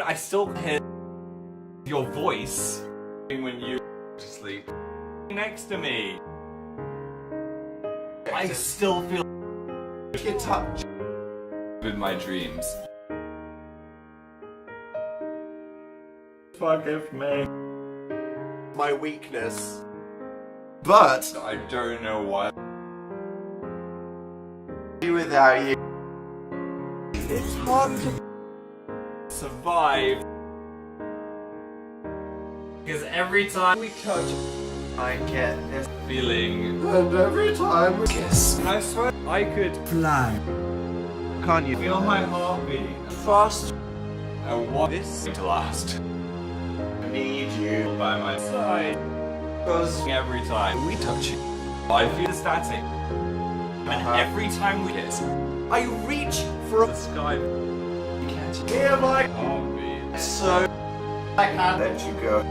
I still hear your voice when you sleep next to me. I still feel your touch with my dreams. Forgive me. My weakness. But I don't know why. Without you, it's hard to survive. Because every time we touch, I get this feeling. And every time we kiss, I swear I could fly. Can't you feel my heartbeat fast? I want this to last. I need you By my side. because Every time we touch it, I feel the static. And every time we kiss, I reach for the sky. You can't hear my heartbeat. so I can't let you go.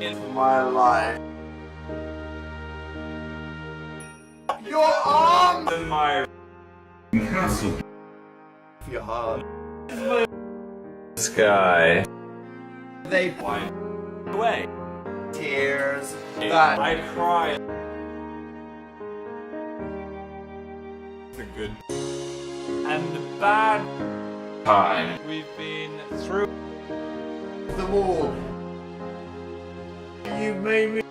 It's My life. Your arms in my castle. your heart. Sky. They Wipe away. tears that I cry. The good and the bad time we've been through. the wall. You made me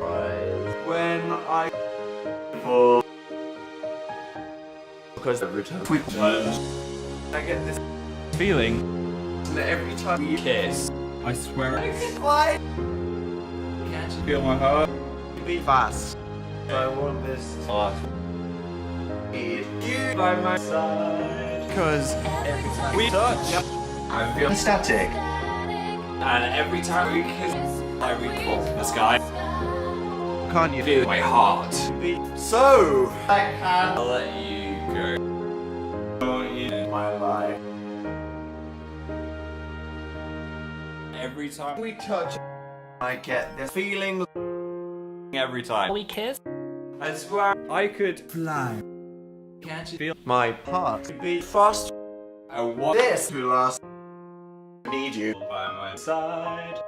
rise when I fall. Because every time we touch, I get this Feeling and every time you kiss. I swear I why can't you feel my heart. be fast. I want this Oh, to you by my side. because every time We touch. I feel static. and every time we kiss, I reach for the sky. Can't you Feel my heart. so I can I'll let you go. In my life. every time We touch, I get this feeling. every time we kiss, I swear I could Fly. can't you feel My heart to be fast. I want This to last. I need you by my side.